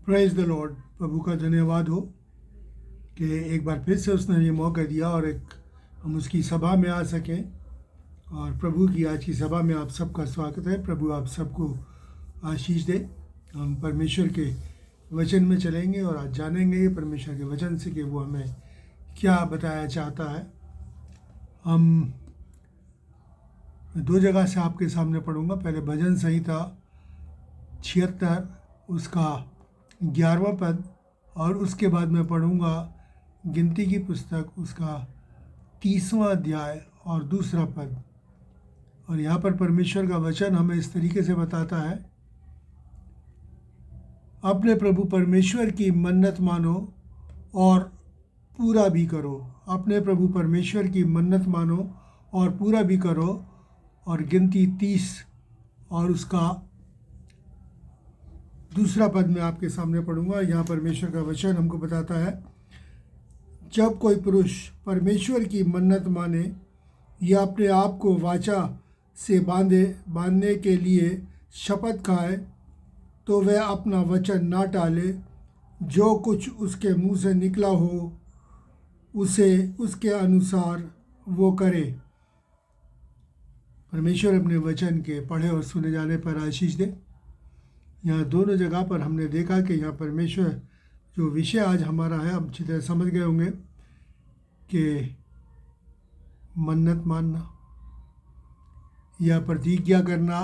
Praise the Lord. प्रभु का धन्यवाद हो कि एक बार फिर से उसने ये मौका दिया और हम उसकी सभा में आ सकें। और प्रभु की आज की सभा में आप सबका स्वागत है। प्रभु आप सबको आशीष दे। हम परमेश्वर के वचन में चलेंगे और आज जानेंगे परमेश्वर के वचन से कि वो हमें क्या बताया चाहता है। हम दो जगह से आपके सामने पढ़ूंगा। पहले भजन संहिता 76 उसका 11वां पद, और उसके बाद मैं पढ़ूंगा गिनती की पुस्तक उसका 30वां अध्याय और 2 पद। और यहाँ पर परमेश्वर का वचन हमें इस तरीके से बताता है, अपने प्रभु परमेश्वर की मन्नत मानो और पूरा भी करो। अपने प्रभु परमेश्वर की मन्नत मानो और पूरा भी करो। और गिनती 30 और उसका 2 पद में आपके सामने पढ़ूंगा। यहाँ परमेश्वर का वचन हमको बताता है, जब कोई पुरुष परमेश्वर की मन्नत माने या अपने आप को वाचा से बांधने के लिए शपथ खाए, तो वह अपना वचन ना टाले। जो कुछ उसके मुंह से निकला हो उसे उसके अनुसार वो करे। परमेश्वर अपने वचन के पढ़े और सुने जाने पर आशीष दे। यहाँ दोनों जगह पर हमने देखा कि यहाँ परमेश्वर जो विषय आज हमारा है, हम अच्छी तरह समझ गए होंगे कि मन्नत मानना या प्रतिज्ञा करना।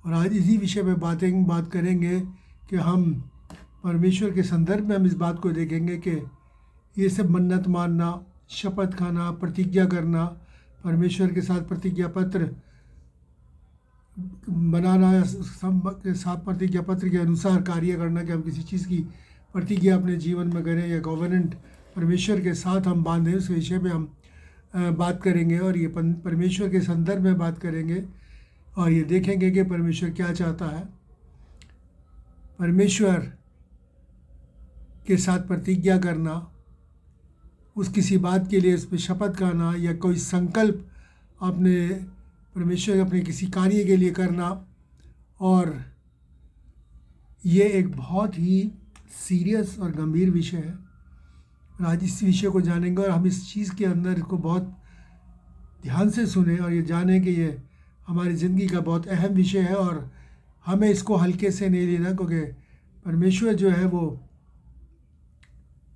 और आज इसी विषय पे बात करेंगे कि हम परमेश्वर के संदर्भ में हम इस बात को देखेंगे कि ये सब मन्नत मानना, शपथ खाना, प्रतिज्ञा करना, परमेश्वर के साथ प्रतिज्ञा पत्र बनाना, के साथ प्रतिज्ञा पत्र के अनुसार कार्य करना कि हम किसी चीज़ की प्रतिज्ञा अपने जीवन में करें या गवर्नेंट परमेश्वर के साथ हम बांधें, उस विषय पे हम बात करेंगे। और ये परमेश्वर के संदर्भ में बात करेंगे और ये देखेंगे कि परमेश्वर क्या चाहता है। परमेश्वर के साथ प्रतिज्ञा करना, उस किसी बात के लिए उस पर शपथ खाना या कोई संकल्प अपने परमेश्वर अपने किसी कार्य के लिए करना, और ये एक बहुत ही सीरियस और गंभीर विषय है। आज इस विषय को जानेंगे और हम इस चीज़ के अंदर इसको बहुत ध्यान से सुने और ये जानें कि ये हमारी ज़िंदगी का बहुत अहम विषय है और हमें इसको हल्के से नहीं लेना, क्योंकि परमेश्वर जो है वो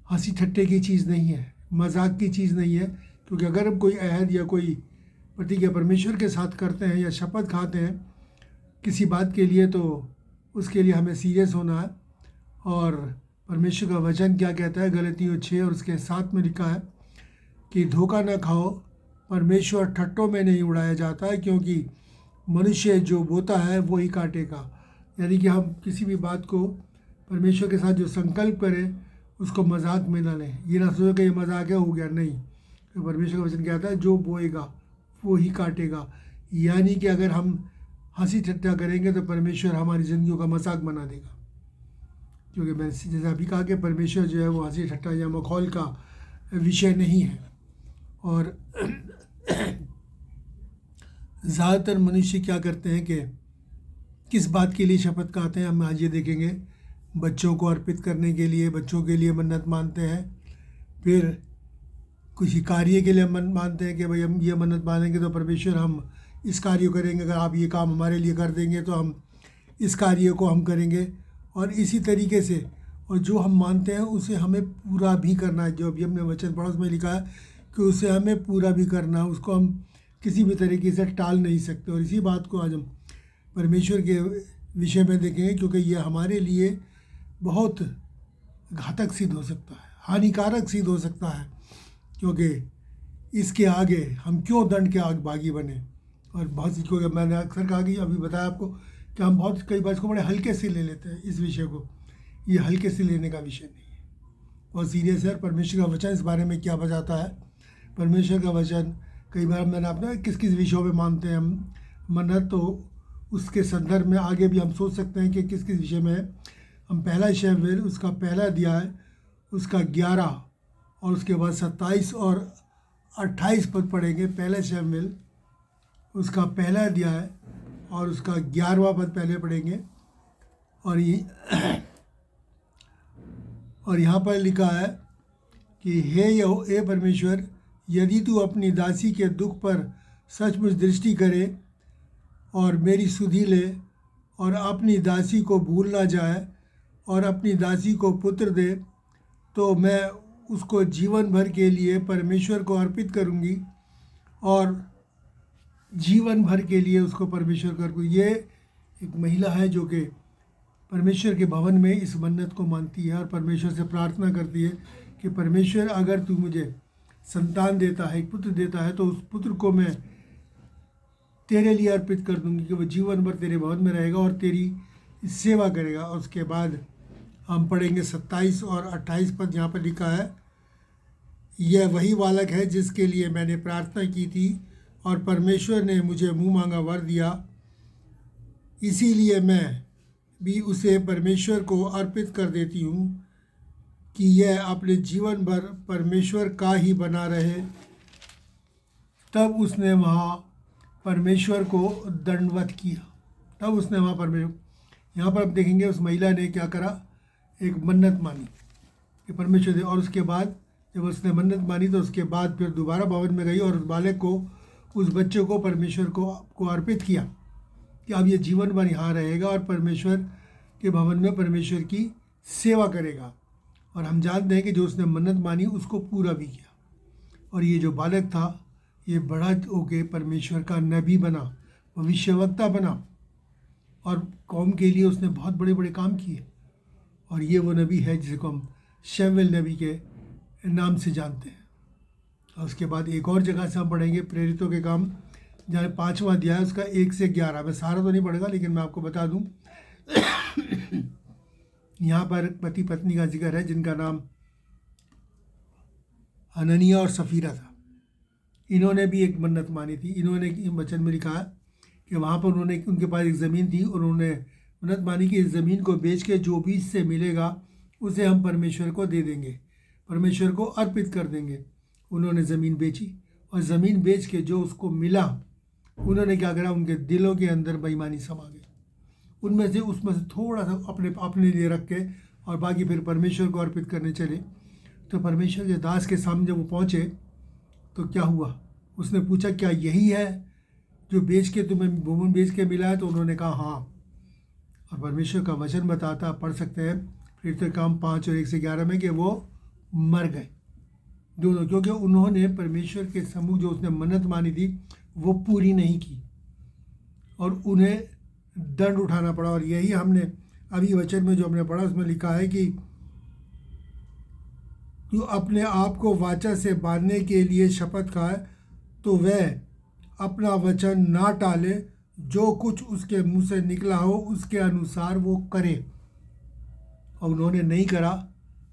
हंसी ठट्टे की चीज़ नहीं है, मजाक की चीज़ नहीं है। क्योंकि अगर हम कोई अहद या कोई प्रतिज्ञा परमेश्वर के साथ करते हैं या शपथ खाते हैं किसी बात के लिए, तो उसके लिए हमें सीरियस होना है। और परमेश्वर का वचन क्या कहता है, गलतियों 6 और उसके 7 में लिखा है कि धोखा न खाओ, परमेश्वर ठट्टों में नहीं उड़ाया जाता है, क्योंकि मनुष्य जो बोता है वो ही काटेगा। यानी कि हम किसी भी बात को परमेश्वर के साथ जो संकल्प करें उसको मजाक में ना लें। ये ना सोचो कि ये मजाक है, हो गया, नहीं। तो परमेश्वर का वचन कहता है जो बोएगा वो ही काटेगा। यानी कि अगर हम हंसी ठट्टा करेंगे तो परमेश्वर हमारी ज़िंदगियों का मजाक बना देगा। क्योंकि मैंने जैसा अभी कहा कि परमेश्वर जो है वो हंसी ठट्टा या मखौल का विषय नहीं है। और ज़्यादातर मनुष्य क्या करते हैं कि किस बात के लिए शपथ खाते हैं, हम आज ये देखेंगे। बच्चों को अर्पित करने के लिए, बच्चों के लिए मन्नत मानते हैं। फिर किसी कार्य के लिए मानते हैं कि भाई हम ये मन्नत मानेंगे तो परमेश्वर हम इस कार्य करेंगे, अगर आप ये काम हमारे लिए कर देंगे तो हम इस कार्य को हम करेंगे। और इसी तरीके से और जो हम मानते हैं उसे हमें पूरा भी करना है। जो अभी हमने वचन पढ़ा उसमें लिखा है कि उसे हमें पूरा भी करना है, उसको हम किसी भी तरीके से टाल नहीं सकते। और इसी बात को आज हम परमेश्वर के विषय में देखेंगे, क्योंकि ये हमारे लिए बहुत घातक सिद्ध हो सकता है, हानिकारक सिद्ध हो सकता है। क्योंकि इसके आगे हम क्यों दंड के आग भागी बने। और बहुत सी, क्योंकि मैंने अक्सर कहा कि अभी बताया आपको कि हम बहुत कई बार इसको बड़े हल्के से ले लेते हैं इस विषय को। ये हल्के से लेने का विषय नहीं है, बहुत सीरियस है। परमेश्वर का वचन इस बारे में क्या बताता है। परमेश्वर का वचन कई बार मैंने अपना किस किस विषयों में मानते हैं हम मन्नत, तो उसके संदर्भ में आगे भी हम सोच सकते हैं कि किस किस विषय में है। हम पहला शमूएल उसका पहला अध्याय उसका 11 और उसके बाद 27 और 28 पद पढ़ेंगे। पहला शमूएल उसका पहला अध्याय और उसका 11वां पद पहले पढ़ेंगे। और ये और यहाँ पर लिखा है कि हे परमेश्वर, यदि तू अपनी दासी के दुख पर सचमुच दृष्टि करे और मेरी सुधि ले और अपनी दासी को भूल ना जाए और अपनी दासी को पुत्र दे, तो मैं उसको जीवन भर के लिए परमेश्वर को अर्पित करूँगी और जीवन भर के लिए उसको परमेश्वर को। ये एक महिला है जो कि परमेश्वर के भवन में इस मन्नत को मानती है और परमेश्वर से प्रार्थना करती है कि परमेश्वर, अगर तू मुझे संतान देता है, एक पुत्र देता है, तो उस पुत्र को मैं तेरे लिए अर्पित कर दूंगी कि वो जीवन भर तेरे भवन में रहेगा और तेरी सेवा करेगा। और उसके बाद हम पढ़ेंगे 27 और 28 पद। यहाँ पर लिखा है, यह वही बालक है जिसके लिए मैंने प्रार्थना की थी और परमेश्वर ने मुझे मुँह मांगा वर दिया, इसीलिए मैं भी उसे परमेश्वर को अर्पित कर देती हूँ कि यह अपने जीवन भर परमेश्वर का ही बना रहे। तब उसने वहाँ परमेश्वर को दंडवत किया। यहाँ पर अब देखेंगे उस महिला ने क्या करा, एक मन्नत मानी कि परमेश्वर दे। और उसके बाद जब उसने मन्नत मानी तो उसके बाद फिर दोबारा भवन में गई और उस बालक को, उस बच्चे को परमेश्वर को अर्पित किया कि अब ये जीवन भर यहाँ रहेगा और परमेश्वर के भवन में परमेश्वर की सेवा करेगा। और हम जानते हैं कि जो उसने मन्नत मानी उसको पूरा भी किया। और ये जो बालक था, ये बड़ा होके परमेश्वर का नबी बना, भविष्यवक्ता बना और कौम के लिए उसने बहुत बड़े बड़े काम किए। और ये वो नबी है जिसको हम शमूएल नबी के नाम से जानते हैं। और उसके बाद एक और जगह से हम पढ़ेंगे प्रेरितों के काम, जहाँ 5वां अध्याय उसका 1 से 11। मैं सारा तो नहीं पढ़ेगा, लेकिन मैं आपको बता दूं यहाँ पर पति पत्नी का जिक्र है जिनका नाम हननिया और सफ़ीरा था। इन्होंने भी एक मन्नत मानी थी। इन्होंने वचन में लिखा है कि वहाँ पर उनके पास एक ज़मीन थी, उन्होंने मन्नत मानी कि इस ज़मीन को बेच के जो बीज से मिलेगा उसे हम परमेश्वर को दे देंगे, परमेश्वर को अर्पित कर देंगे। उन्होंने ज़मीन बेची और ज़मीन बेच के जो उसको मिला, उन्होंने क्या करा, उनके दिलों के अंदर बेईमानी समा गई। उसमें से थोड़ा सा अपने लिए रख के और बाकी फिर परमेश्वर को अर्पित करने चले। तो परमेश्वर के दास के सामने जब वो पहुँचे तो क्या हुआ, उसने पूछा, क्या यही है जो बेच के तुम्हें भूमि बेच के मिला है? तो उन्होंने कहा हाँ। और परमेश्वर का वचन बताता, पढ़ सकते हैं प्रेरितों के काम 5 और 1 से 11 में, कि वो मर गए दोनों, क्योंकि उन्होंने परमेश्वर के सम्मुख जो उसने मन्नत मानी थी वो पूरी नहीं की और उन्हें दंड उठाना पड़ा। और यही हमने अभी वचन में जो हमने पढ़ा उसमें लिखा है कि तू अपने आप को वाचा से बांधने के लिए शपथ खाए तो वह अपना वचन ना टाले, जो कुछ उसके मुंह से निकला हो उसके अनुसार वो करे। और उन्होंने नहीं करा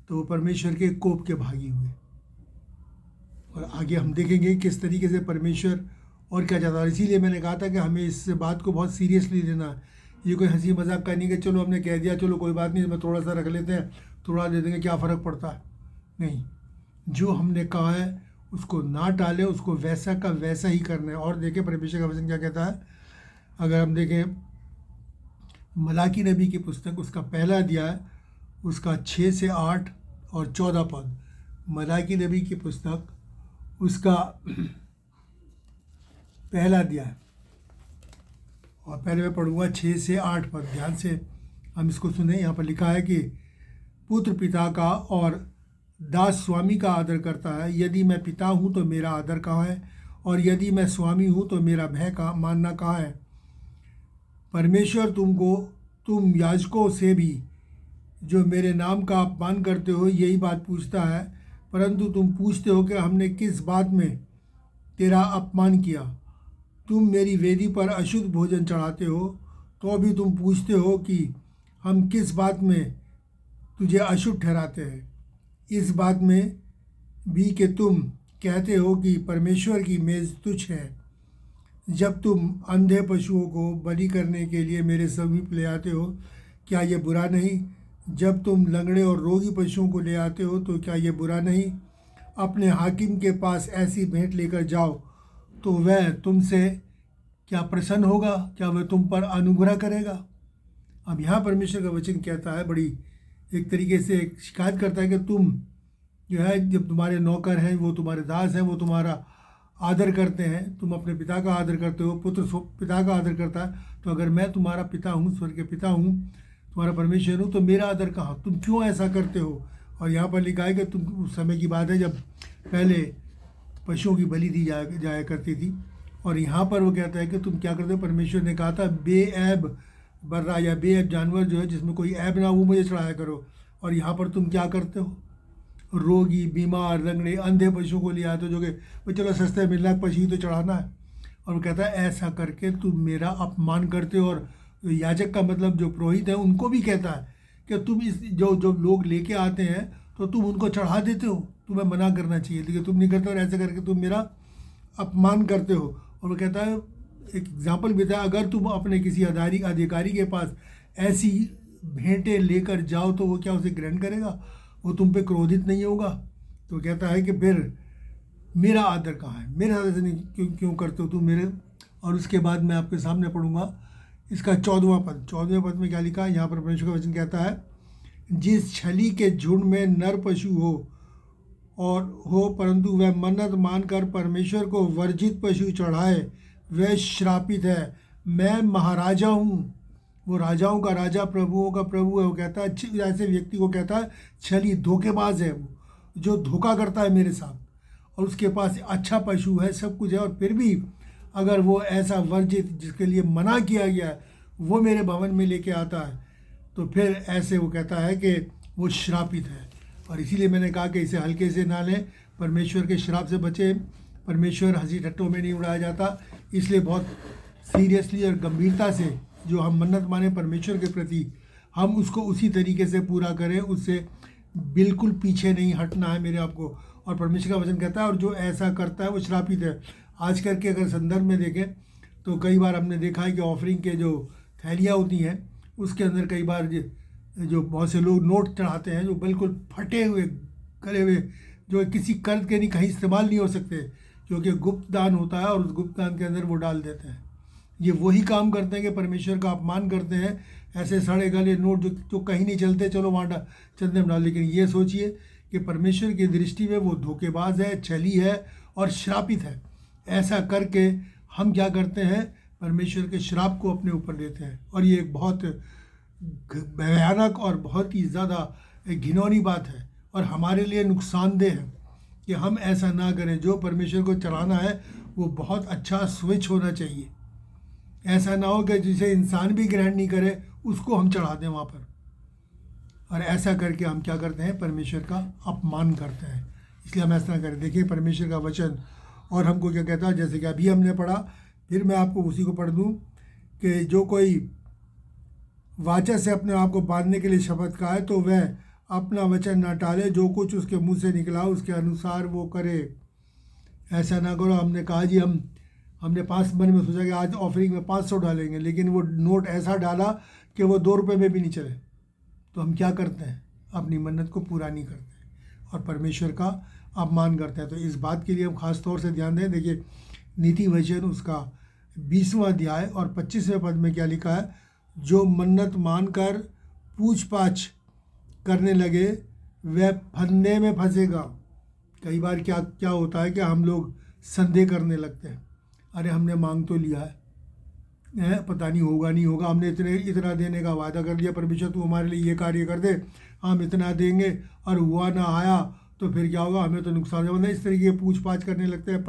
तो वो परमेश्वर के कोप के भागी हुए। और आगे हम देखेंगे किस तरीके से परमेश्वर और क्या चाहता है। इसीलिए मैंने कहा था कि हमें इस बात को बहुत सीरियसली लेना है। ये कोई हंसी मजाक का नहीं कि चलो हमने कह दिया, चलो कोई बात नहीं, मैं थोड़ा सा रख लेते हैं, थोड़ा दे देंगे, क्या फ़र्क पड़ता है। नहीं, जो हमने कहा है उसको ना टालें, उसको वैसा का वैसा ही करना है। और देखें परमेश्वर का वचन क्या कहता है। अगर हम देखें मलाकी नबी की पुस्तक, उसका पहला अध्याय, उसका 6 से 8 और 14 पद। मलाकी नबी की पुस्तक, उसका पहला अध्याय, और पहले मैं पढ़ूँगा 6 से 8 पद। ध्यान से हम इसको सुने। यहाँ पर लिखा है कि पुत्र पिता का और दास स्वामी का आदर करता है। यदि मैं पिता हूँ तो मेरा आदर कहाँ है, और यदि मैं स्वामी हूँ तो मेरा भय का मानना कहाँ है। परमेश्वर तुम याजकों से भी जो मेरे नाम का अपमान करते हो यही बात पूछता है, परंतु तुम पूछते हो कि हमने किस बात में तेरा अपमान किया। तुम मेरी वेदी पर अशुद्ध भोजन चढ़ाते हो, तो भी तुम पूछते हो कि हम किस बात में तुझे अशुद्ध ठहराते हैं। इस बात में भी कि तुम कहते हो कि परमेश्वर की मेज़ तुच्छ है। जब तुम अंधे पशुओं को बलि करने के लिए मेरे समीप ले आते हो, क्या ये बुरा नहीं? जब तुम लंगड़े और रोगी पशुओं को ले आते हो तो क्या ये बुरा नहीं? अपने हाकिम के पास ऐसी भेंट लेकर जाओ तो वह तुमसे क्या प्रसन्न होगा? क्या वह तुम पर अनुग्रह करेगा? अब यहाँ परमेश्वर का वचन कहता है, बड़ी एक तरीके से शिकायत करता है कि तुम जो है, जब तुम्हारे नौकर हैं, वो तुम्हारे दास हैं, वो तुम्हारा आदर करते हैं, तुम अपने पिता का आदर करते हो, पुत्र पिता का आदर करता है, तो अगर मैं तुम्हारा पिता हूँ, स्वर्ग के पिता हूँ, तुम्हारा परमेश्वर हूँ, तो मेरा आदर कहाँ, तुम क्यों ऐसा करते हो। और यहाँ पर लिखा है कि तुम, उस समय की बात है जब पहले पशुओं की बलि दी जाया करती थी, और यहाँ पर वो कहता है कि तुम क्या करते हो। परमेश्वर ने कहा था बेऐब बर्रा या बेऐब जानवर जो है, जिसमें कोई ऐब ना हो, वो मुझे चढ़ाया करो। और यहाँ पर तुम क्या करते हो, रोगी, बीमार, लंगड़े, अंधे पशुओं को ले आते हो, जो कि भाई चलो सस्ते मिलना है, पशु ही तो चढ़ाना है। और वो कहता है ऐसा करके तुम मेरा अपमान करते हो। और याजक का मतलब जो पुरोहित है, उनको भी कहता है कि तुम इस जो जो लोग लेके आते हैं, तो तुम उनको चढ़ा देते हो, तुम्हें मना करना चाहिए, लेकिन तुम नहीं करते, और ऐसे करके तुम मेरा अपमान करते हो। और वो कहता है, एक एग्जाम्पल भी था, अगर तुम अपने किसी अधिकारी के पास ऐसी भेंटें लेकर जाओ, तो वो क्या उसे ग्रहण करेगा, वो तुम पे क्रोधित नहीं होगा। तो कहता है कि फिर मेरा आदर कहाँ है, मेरे साथ ऐसे नहीं क्यों क्यों करते हो तुम मेरे। और उसके बाद मैं आपके सामने पढ़ूंगा इसका 14वां पद। 14वें पद में क्या लिखा है, यहाँ पर परमेश्वर का वचन कहता है, जिस छली के झुंड में नर पशु हो परंतु वह मन्नत मानकर परमेश्वर को वर्जित पशु चढ़ाए, वह श्रापित है। मैं महाराजा हूँ, वो राजाओं का राजा, प्रभुओं का प्रभु है। वो कहता है, ऐसे व्यक्ति को कहता है छली, धोखेबाज है वो, जो धोखा करता है मेरे साथ, और उसके पास अच्छा पशु है, सब कुछ है, और फिर भी अगर वो ऐसा वर्जित, जिसके लिए मना किया गया है, वो मेरे भवन में लेके आता है, तो फिर ऐसे वो कहता है कि वो श्रापित है। और इसीलिए मैंने कहा कि इसे हल्के से ना लें, परमेश्वर के श्राप से बचें। परमेश्वर हंसी ठट्टों में नहीं उड़ाया जाता, इसलिए बहुत सीरियसली और गंभीरता से जो हम मन्नत माने परमेश्वर के प्रति, हम उसको उसी तरीके से पूरा करें, उससे बिल्कुल पीछे नहीं हटना है मेरे आपको। और परमेश्वर का वचन कहता है, और जो ऐसा करता है वो श्रापित है। आजकल के अगर संदर्भ में देखें तो कई बार हमने देखा है कि ऑफरिंग के जो थैलियाँ होती हैं, उसके अंदर कई बार जो बहुत से लोग नोट चढ़ाते हैं, जो बिल्कुल फटे हुए, गले हुए, जो किसी कर्ज के नहीं, कहीं इस्तेमाल नहीं हो सकते, क्योंकि गुप्त दान होता है, और उस गुप्त दान के अंदर वो डाल देते हैं। ये वही काम करते हैं कि परमेश्वर का अपमान करते हैं, ऐसे सड़े गले नोट जो कहीं नहीं चलते, चलो वहाँ चंदे में डाल। लेकिन ये सोचिए कि परमेश्वर की दृष्टि में वो धोखेबाज है, छली है और श्रापित है। ऐसा करके हम क्या करते हैं, परमेश्वर के श्राप को अपने ऊपर लेते हैं। और ये एक बहुत भयानक और बहुत ही ज़्यादा घिनौनी बात है, और हमारे लिए नुकसानदेह है कि हम ऐसा ना करें। जो परमेश्वर को चढ़ाना है वो बहुत अच्छा स्विच होना चाहिए, ऐसा ना हो कि जिसे इंसान भी ग्रहण नहीं करे, उसको हम चढ़ा दें वहाँ पर। और ऐसा करके हम क्या करते हैं, परमेश्वर का अपमान करते हैं। इसलिए हम ऐसा ना करें। देखिए परमेश्वर का वचन और हमको क्या कहता है, जैसे कि अभी हमने पढ़ा, फिर मैं आपको उसी को पढ़ दूँ कि जो कोई वाचा से अपने आप को बांधने के लिए शपथ खाए, तो वह अपना वचन न टाले, जो कुछ उसके मुंह से निकला उसके अनुसार वो करे। ऐसा ना करो। हमने कहा जी, हमने 5 मन में सोचा कि आज ऑफरिंग में 500 डालेंगे, लेकिन वो नोट ऐसा डाला कि वो 2 रुपये में भी नहीं चले, तो हम क्या करते हैं, अपनी मन्नत को पूरा नहीं करते और परमेश्वर का अपमान करते हैं। तो इस बात के लिए हम खास तौर से ध्यान दें। देखिए नीति वचन उसका 20वां अध्याय और 25वें पद में क्या लिखा है, जो मन्नत मानकर पूछ पाछ करने लगे वह फंदे में फंसेगा। कई बार क्या क्या होता है कि हम लोग संदेह करने लगते हैं, अरे हमने मांग तो लिया है, पता नहीं होगा नहीं होगा, हमने इतना देने का वादा कर दिया, परमेश्वर तू हमारे लिए ये कार्य कर दे, हम इतना देंगे, और हुआ ना आया तो फिर क्या होगा, हमें तो नुकसान होगा। इस तरीके पूछ पाछ करने लगते हैं,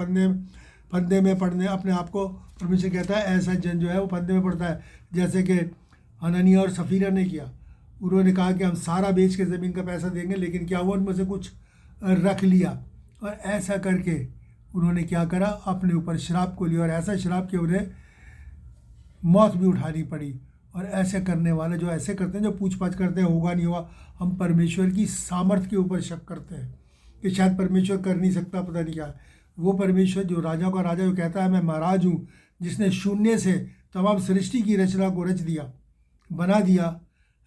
फंदे में पड़ने अपने आप को। परमेश्वर कहता है ऐसा जन जो है वो फंदे में पड़ता है, जैसे कि हननिया और सफ़ीरा ने किया। उन्होंने कहा कि हम सारा बेच के ज़मीन का पैसा देंगे, लेकिन क्या हुआ, उनमें से कुछ रख लिया, और ऐसा करके उन्होंने क्या करा, अपने ऊपर श्राप को लिया, और ऐसा श्राप कि उन्हें मौत भी उठानी पड़ी। और ऐसे करने वाले जो ऐसे करते हैं, जो पूछ पाछ करते हैं होगा नहीं हुआ, हम परमेश्वर की सामर्थ्य के ऊपर शक करते हैं कि शायद परमेश्वर कर नहीं सकता, पता नहीं क्या। वो परमेश्वर जो राजा का राजा, जो कहता है मैं महाराज हूँ, जिसने शून्य से तमाम सृष्टि की रचना को रच दिया, बना दिया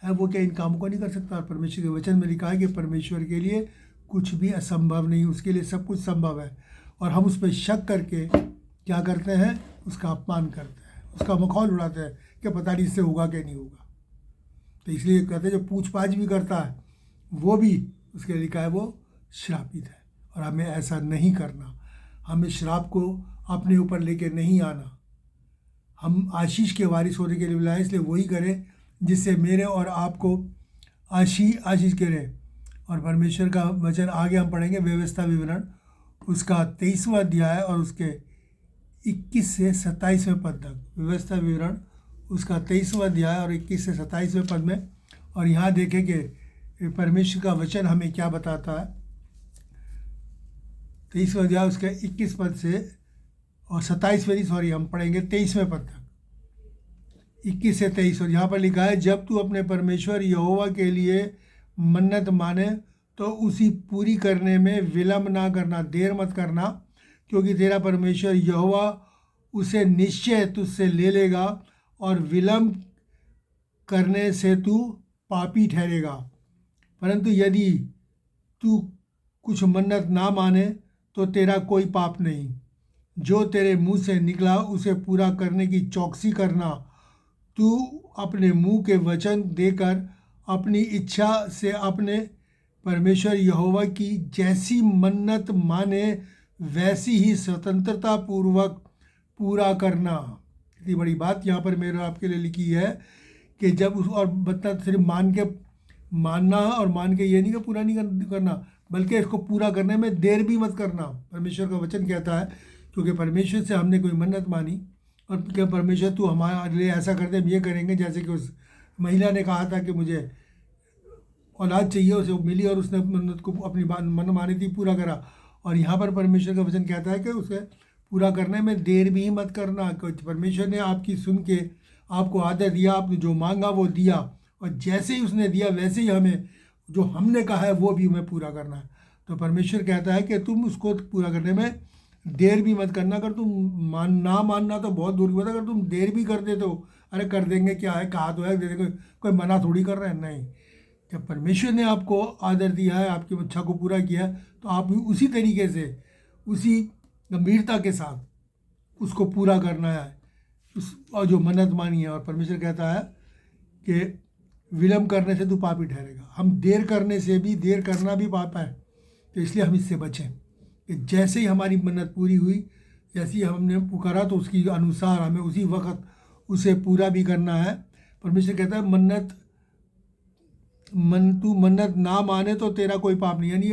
है, वो क्या इन कामों को नहीं कर सकता। परमेश्वर के वचन में लिखा है कि परमेश्वर के लिए कुछ भी असंभव नहीं, उसके लिए सब कुछ संभव है। और हम उस पर शक करके क्या करते हैं, उसका अपमान करते हैं, उसका मखौल उड़ाते हैं कि पता नहीं इससे होगा कि नहीं होगा। तो इसलिए कहते हैं जो पूछ पाछ भी करता है वो भी, उसके लिए लिखा है वो श्रापित है। और हमें ऐसा नहीं करना, हमें श्राप को अपने ऊपर लेके नहीं आना। हम आशीष के वारिस होने के लिए बुलाए, इसलिए वही करें जिससे मेरे और आपको आशीष करें। और परमेश्वर का वचन आगे हम पढ़ेंगे, व्यवस्था विवरण उसका 23वां अध्याय और उसके 21 से 27वें पद तक। व्यवस्था विवरण उसका 23वां अध्याय और 21 से 27वें पद में। और यहाँ देखें कि परमेश्वर का वचन हमें क्या बताता है। 23वां अध्याय उसके 21 पद से और 27वें हम पढ़ेंगे 23वें पद तक, 21 से 23। और यहाँ पर लिखा है, जब तू अपने परमेश्वर यहोवा के लिए मन्नत माने तो उसी पूरी करने में विलम्ब ना करना, देर मत करना, क्योंकि तेरा परमेश्वर यहोवा उसे निश्चय तुझसे ले लेगा और विलम्ब करने से तू पापी ठहरेगा। परंतु यदि तू कुछ मन्नत ना माने तो तेरा कोई पाप नहीं। जो तेरे मुंह से निकला उसे पूरा करने की चौकसी करना। तू अपने मुंह के वचन देकर अपनी इच्छा से अपने परमेश्वर यहोवा की जैसी मन्नत माने वैसी ही स्वतंत्रता पूर्वक पूरा करना। इतनी बड़ी बात यहाँ पर मेरे आपके लिए लिखी है कि जब उस, और बता सिर्फ मानना और मान के ये नहीं कि पूरा नहीं करना, बल्कि इसको पूरा करने में देर भी मत करना। परमेश्वर का वचन कहता है, क्योंकि परमेश्वर से हमने कोई मन्नत मानी और क्या परमेश्वर तू हमारे लिए ऐसा कर दे, हम ये करेंगे। जैसे कि उस महिला ने कहा था कि मुझे औलाद चाहिए, उसे मिली और उसने मन्नत को अपनी मन मानी थी, पूरा करा। और यहाँ पर परमेश्वर का वचन कहता है कि उसे पूरा करने में देर भी मत करना। परमेश्वर ने आपकी सुन के आपको आदर दिया, आपने जो मांगा वो दिया, और जैसे ही उसने दिया वैसे ही हमें जो हमने कहा है वो भी हमें पूरा करना है। तो परमेश्वर कहता है कि तुम उसको पूरा करने में देर भी मत करना। अगर तुम ना मानना तो बहुत दूर की बात है, अगर तुम देर भी कर देते हो, अरे कर देंगे क्या है, कहा तो है दे देंगे, कोई मना थोड़ी कर रहे हैं। नहीं, जब परमेश्वर ने आपको आदर दिया है, आपकी इच्छा को पूरा किया है, तो आप भी उसी तरीके से, उसी गंभीरता के साथ उसको पूरा करना है, और जो मन्नत मानी है। और परमेश्वर कहता है कि विलम्ब करने से तू पापी ठहरेगा। हम देर करने से भी, देर करना भी पाप है, तो इसलिए हम इससे बचें कि जैसे ही हमारी मन्नत पूरी हुई, जैसे ही हमने पुकारा तो उसकी अनुसार हमें उसी वक्त उसे पूरा भी करना है। परमेश्वर कहता है तू मन्नत ना माने तो तेरा कोई पाप नहीं। यानी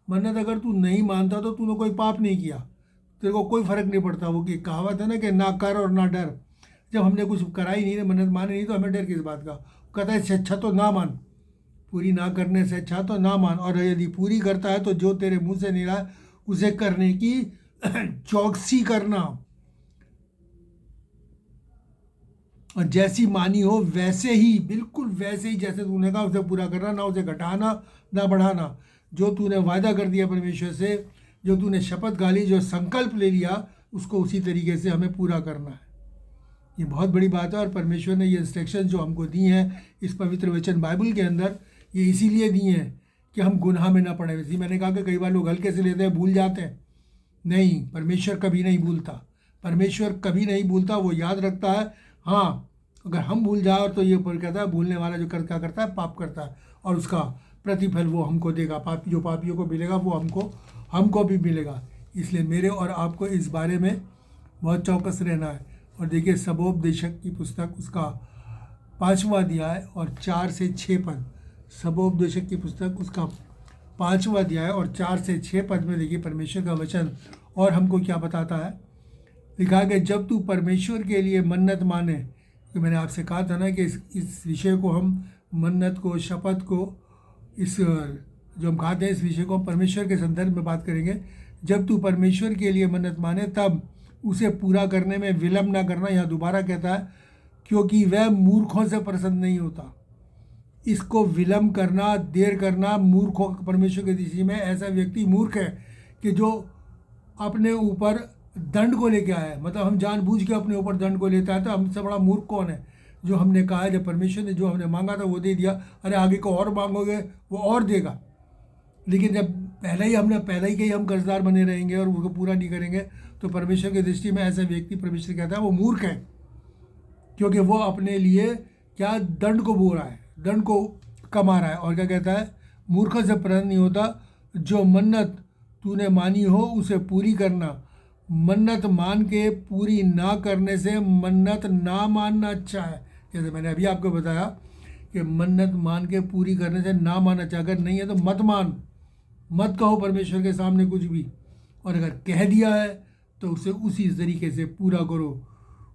मन्नत अगर तू नहीं मानता तो तूने कोई पाप नहीं किया, तेरे को कोई फर्क नहीं पड़ता। वो की कहावत है ना कि ना कर और ना डर। जब हमने कुछ करा ही नहीं, मन्नत माने नहीं, तो हमें डर किस बात का। कहता है इससे अच्छा तो ना मान, पूरी ना करने से अच्छा तो ना मान। और यदि पूरी करता है तो जो तेरे मुंह से निकला उसे करने की चौकसी करना, और जैसी मानी हो वैसे ही, बिल्कुल वैसे ही जैसे तूने कहा उसे पूरा करना, ना उसे घटाना ना बढ़ाना। जो तूने वादा कर दिया परमेश्वर से, जो तूने शपथ गाली, जो संकल्प ले लिया, उसको उसी तरीके से हमें पूरा करना है। ये बहुत बड़ी बात है। और परमेश्वर ने ये इंस्ट्रक्शन जो हमको दी हैं इस पवित्र वचन बाइबल के अंदर, ये इसीलिए दी हैं कि हम गुनाह में ना पड़े। वैसे मैंने कहा कि कई बार लोग हल्के से लेते हैं, भूल जाते हैं। नहीं, परमेश्वर कभी नहीं भूलता, परमेश्वर कभी नहीं भूलता, वो याद रखता है। हाँ, अगर हम भूल जाए तो ये कहता है भूलने वाला जो क्या करता है, पाप करता है, और उसका प्रतिफल वो हमको देगा। जो पापियों को मिलेगा वो हमको भी मिलेगा। इसलिए मेरे और आपको इस बारे में बहुत चौकस रहना है। और देखिए सबोपदेशक की पुस्तक उसका 5वां अध्याय और 4 से 6 पद। सबोपदेशक की पुस्तक उसका 5वां अध्याय और 4 से 6 पद में देखिए परमेश्वर का वचन और हमको क्या बताता है। लिखा है कि जब तू परमेश्वर के लिए मन्नत माने, कि मैंने आपसे कहा था ना कि इस विषय को हम मन्नत को, शपथ को, इस जो हम कहते हैं इस विषय को हम परमेश्वर के संदर्भ में बात करेंगे। जब तू परमेश्वर के लिए मन्नत माने तब उसे पूरा करने में विलम्ब ना करना। यहाँ दोबारा कहता है, क्योंकि वह मूर्खों से प्रसन्न नहीं होता। इसको विलम्ब करना, देर करना, मूर्खों, परमेश्वर की दृष्टि में ऐसा व्यक्ति मूर्ख है कि जो अपने ऊपर दंड को लेके आया है। मतलब हम जानबूझ के अपने ऊपर दंड को लेता है। तो हमसे बड़ा मूर्ख कौन है? जो हमने कहा है, जब परमेश्वर ने जो हमने मांगा था वो दे दिया, अरे आगे को और मांगोगे वो और देगा। लेकिन जब पहले ही के हम कर्जदार बने रहेंगे और उसको पूरा नहीं करेंगे, तो परमेश्वर की दृष्टि में ऐसा व्यक्ति, परमेश्वर कहता है, वो मूर्ख है, क्योंकि वो अपने लिए क्या दंड को बो रहा है। दंड को कमा रहा है। और क्या कहता है, मूर्ख से प्रसन्न नहीं होता, जो मन्नत तूने मानी हो उसे पूरी करना। मन्नत मान के पूरी ना करने से मन्नत ना मानना अच्छा है। जैसे मैंने अभी आपको बताया कि मन्नत मान के पूरी करने से ना मानना अच्छा, अगर नहीं है तो मत मान, मत कहो परमेश्वर के सामने कुछ भी। और अगर कह दिया है तो उसे उसी तरीके से पूरा करो,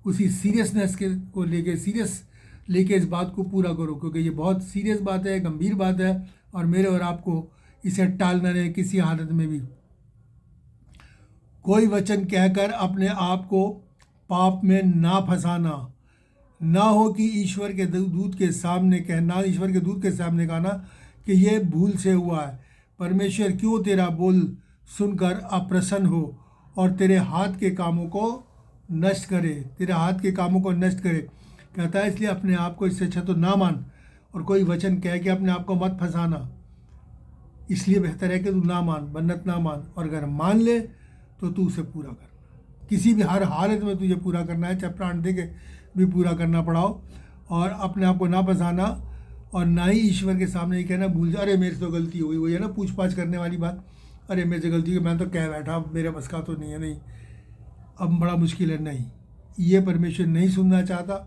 उसी सीरियसनेस के को लेके सीरियस लेके इस बात को पूरा करो, क्योंकि ये बहुत सीरियस बात है, गंभीर बात है, और मेरे और आपको इसे टालना नहीं किसी हालत में भी। कोई वचन कहकर अपने आप को पाप में ना फंसाना, ना हो कि ईश्वर के दूत के सामने कहना, ईश्वर के दूत के सामने कहना कि ये भूल से हुआ है। परमेश्वर क्यों तेरा बोल सुनकर अप्रसन्न हो और तेरे हाथ के कामों को नष्ट करे, तेरे हाथ के कामों को नष्ट करे। कहता है इसलिए अपने आप को इससे अच्छा तो ना मान, और कोई वचन कह के अपने आप को मत फंसाना। इसलिए बेहतर है कि तू ना मान, मन्नत ना मान, और अगर मान ले तो तू उसे पूरा करना। किसी भी हर हालत में तुझे पूरा करना है, चाहे प्राण दे के भी पूरा करना पड़ाओ। और अपने आप को ना फंसाना, और ना ही ईश्वर के सामने ही कहना भूल जा, अरे मेरे से तो गलती हो गई, वही है ना पूछ पाछ करने वाली बात, अरे मेरे से गलती हुई, मैं तो कह बैठा, मेरे बस का तो नहीं है, नहीं अब बड़ा मुश्किल है। नहीं, ये परमेश्वर नहीं सुनना चाहता।